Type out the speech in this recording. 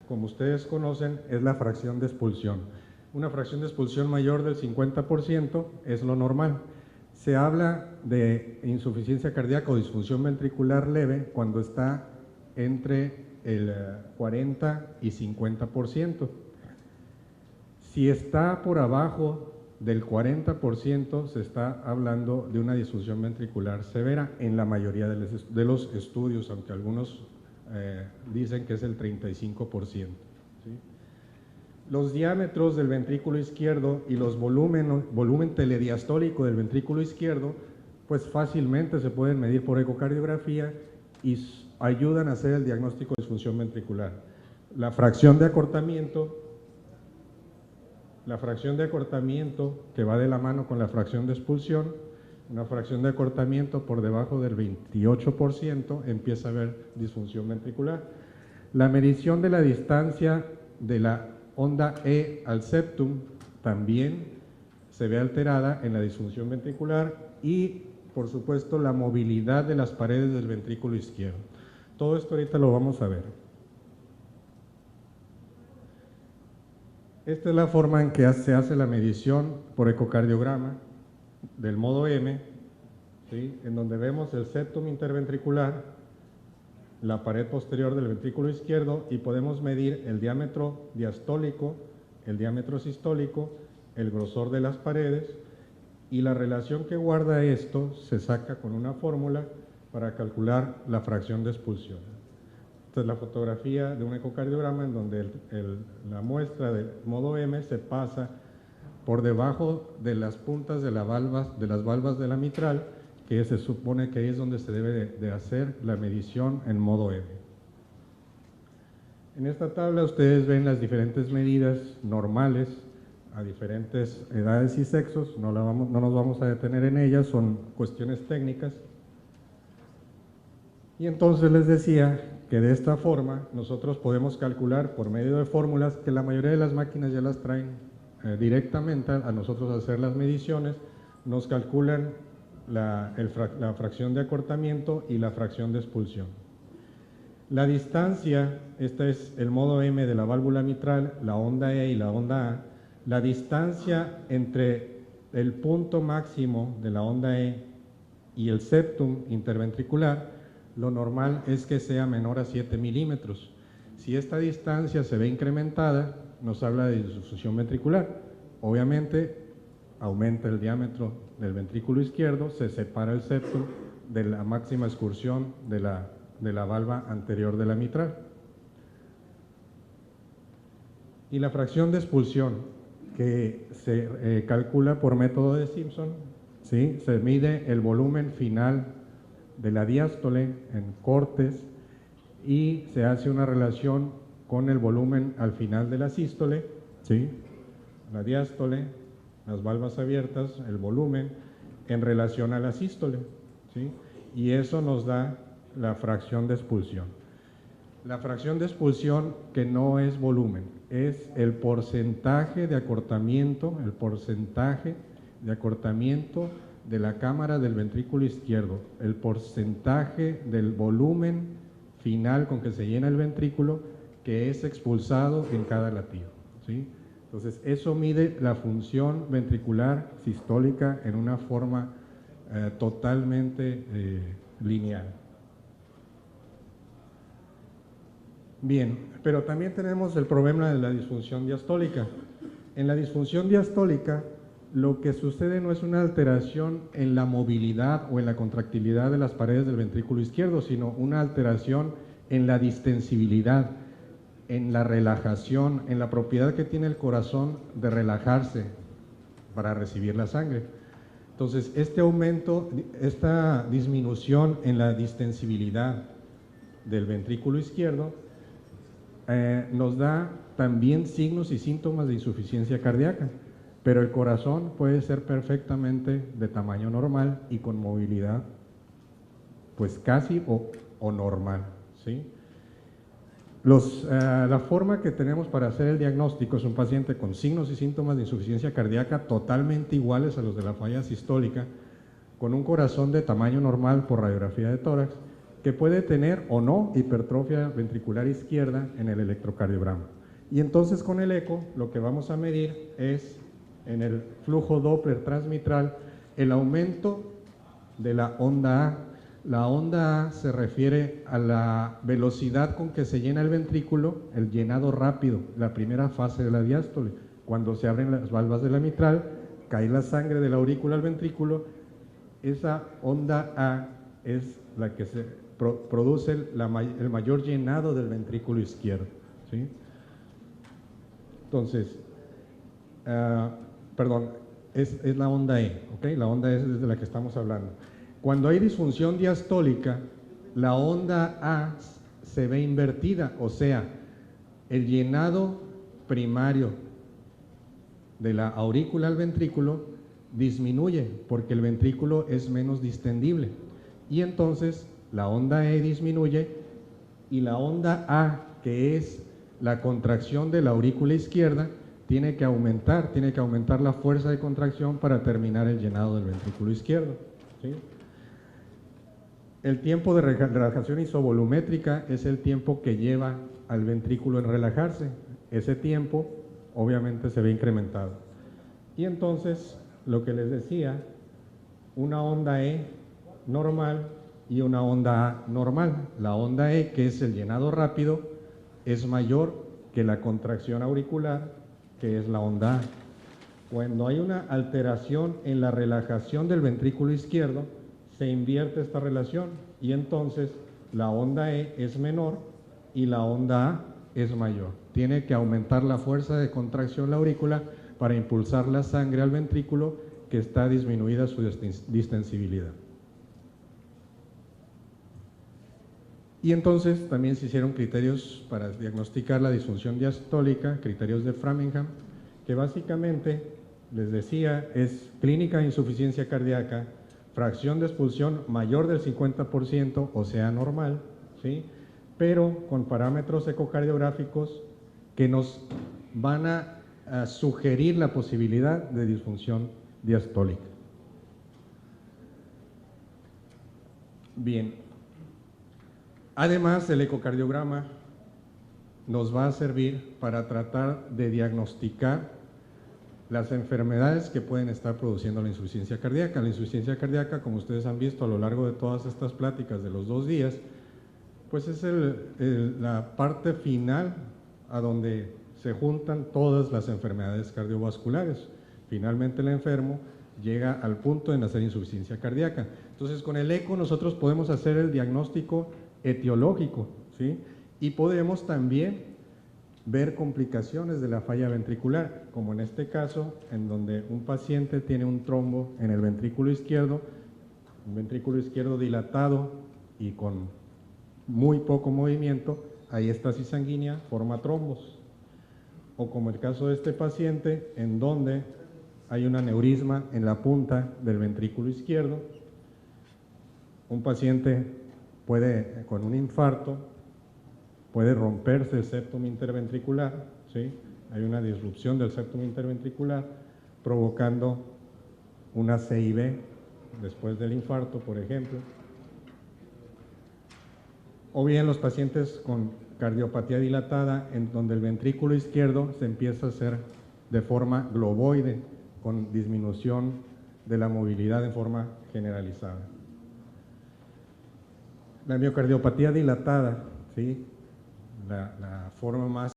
como ustedes conocen, es la fracción de expulsión. Una fracción de expulsión mayor del 50% es lo normal. Se habla de insuficiencia cardíaca o disfunción ventricular leve cuando está entre el 40 y 50%. Si está por abajo del 40%, se está hablando de una disfunción ventricular severa en la mayoría de los estudios, aunque algunos dicen que es el 35%. ¿Sí? Los diámetros del ventrículo izquierdo y los volumen telediastólico del ventrículo izquierdo, pues fácilmente se pueden medir por ecocardiografía y ayudan a hacer el diagnóstico de disfunción ventricular. La fracción de acortamiento que va de la mano con la fracción de expulsión, una fracción de acortamiento por debajo del 28%, empieza a haber disfunción ventricular. La medición de la distancia de la onda E al septum también se ve alterada en la disfunción ventricular y, por supuesto, la movilidad de las paredes del ventrículo izquierdo. Todo esto ahorita lo vamos a ver. Esta es la forma en que se hace la medición por ecocardiograma del modo M, ¿sí? En donde vemos el septum interventricular, la pared posterior del ventrículo izquierdo y podemos medir el diámetro diastólico, el diámetro sistólico, el grosor de las paredes y la relación que guarda esto se saca con una fórmula para calcular la fracción de expulsión. Esta es la fotografía de un ecocardiograma en donde la muestra del modo M se pasa por debajo de las puntas de las valvas de la mitral, que se supone que es donde se debe de hacer la medición en modo M. En esta tabla ustedes ven las diferentes medidas normales a diferentes edades y sexos, no nos vamos a detener en ellas, son cuestiones técnicas. Y entonces les decía que de esta forma nosotros podemos calcular por medio de fórmulas que la mayoría de las máquinas ya las traen directamente a nosotros hacer las mediciones, nos calculan la fracción de acortamiento y la fracción de expulsión. La distancia, este es el modo M de la válvula mitral, la onda E y la onda A. La distancia entre el punto máximo de la onda E y el septum interventricular, lo normal es que sea menor a 7 milímetros. Si esta distancia se ve incrementada, nos habla de disfunción ventricular. Obviamente, aumenta el diámetro del ventrículo izquierdo, se separa el septum de la máxima excursión de la valva anterior de la mitral. Y la fracción de expulsión, que se calcula por método de Simpson, ¿sí? Se mide el volumen final de la diástole en cortes y se hace una relación con el volumen al final de la sístole, ¿sí? La diástole, las valvas abiertas, el volumen en relación a la sístole, ¿sí? Y eso nos da la fracción de expulsión. La fracción de expulsión, que no es volumen, es el porcentaje de acortamiento, de la cámara del ventrículo izquierdo, el porcentaje del volumen final con que se llena el ventrículo que es expulsado en cada latido, ¿sí? Entonces, eso mide la función ventricular sistólica en una forma totalmente lineal. Bien, pero también tenemos el problema de la disfunción diastólica. En la disfunción diastólica, lo que sucede no es una alteración en la movilidad o en la contractilidad de las paredes del ventrículo izquierdo, sino una alteración en la distensibilidad, en la relajación, en la propiedad que tiene el corazón de relajarse para recibir la sangre. Entonces, este aumento, esta disminución en la distensibilidad del ventrículo izquierdo nos da también signos y síntomas de insuficiencia cardíaca, pero el corazón puede ser perfectamente de tamaño normal y con movilidad pues casi o normal, ¿sí? La forma que tenemos para hacer el diagnóstico es un paciente con signos y síntomas de insuficiencia cardíaca totalmente iguales a los de la falla sistólica, con un corazón de tamaño normal por radiografía de tórax, que puede tener o no hipertrofia ventricular izquierda en el electrocardiograma. Y entonces con el eco lo que vamos a medir es en el flujo Doppler transmitral el aumento de la onda A. La onda A se refiere a la velocidad con que se llena el ventrículo, el llenado rápido, la primera fase de la diástole. Cuando se abren las valvas de la mitral, cae la sangre de la aurícula al ventrículo, esa onda A es la que produce el mayor llenado del ventrículo izquierdo, ¿sí? Entonces, es la onda E, ¿ok? La onda E es de la que estamos hablando. Cuando hay disfunción diastólica, la onda A se ve invertida, o sea, el llenado primario de la aurícula al ventrículo disminuye porque el ventrículo es menos distendible y entonces la onda E disminuye y la onda A, que es la contracción de la aurícula izquierda, tiene que aumentar la fuerza de contracción para terminar el llenado del ventrículo izquierdo, ¿sí? El tiempo de relajación isovolumétrica es el tiempo que lleva al ventrículo en relajarse. Ese tiempo obviamente se ve incrementado. Y entonces, lo que les decía, una onda E normal y una onda A normal. La onda E, que es el llenado rápido, es mayor que la contracción auricular, que es la onda A. Cuando hay una alteración en la relajación del ventrículo izquierdo, se invierte esta relación y entonces la onda E es menor y la onda A es mayor. Tiene que aumentar la fuerza de contracción la aurícula para impulsar la sangre al ventrículo, que está disminuida su distensibilidad. Y entonces también se hicieron criterios para diagnosticar la disfunción diastólica, criterios de Framingham, que básicamente, les decía, es clínica de insuficiencia cardíaca, fracción de expulsión mayor del 50%, o sea, normal, ¿sí? Pero con parámetros ecocardiográficos que nos van a sugerir la posibilidad de disfunción diastólica. Bien, además el ecocardiograma nos va a servir para tratar de diagnosticar las enfermedades que pueden estar produciendo la insuficiencia cardíaca. La insuficiencia cardíaca, como ustedes han visto a lo largo de todas estas pláticas de los 2 días, pues es la parte final a donde se juntan todas las enfermedades cardiovasculares. Finalmente el enfermo llega al punto de nacer insuficiencia cardíaca. Entonces con el eco nosotros podemos hacer el diagnóstico etiológico, ¿sí? Y podemos también ver complicaciones de la falla ventricular, como en este caso, en donde un paciente tiene un trombo en el ventrículo izquierdo, un ventrículo izquierdo dilatado y con muy poco movimiento, hay estasis sanguínea, forma trombos. O como el caso de este paciente, en donde hay un aneurisma en la punta del ventrículo izquierdo, un paciente puede, con un infarto, puede romperse el septum interventricular, ¿sí? Hay una disrupción del septum interventricular provocando una CIB después del infarto, por ejemplo. O bien los pacientes con cardiopatía dilatada, en donde el ventrículo izquierdo se empieza a hacer de forma globoide, con disminución de la movilidad en forma generalizada. La miocardiopatía dilatada, ¿sí? La forma más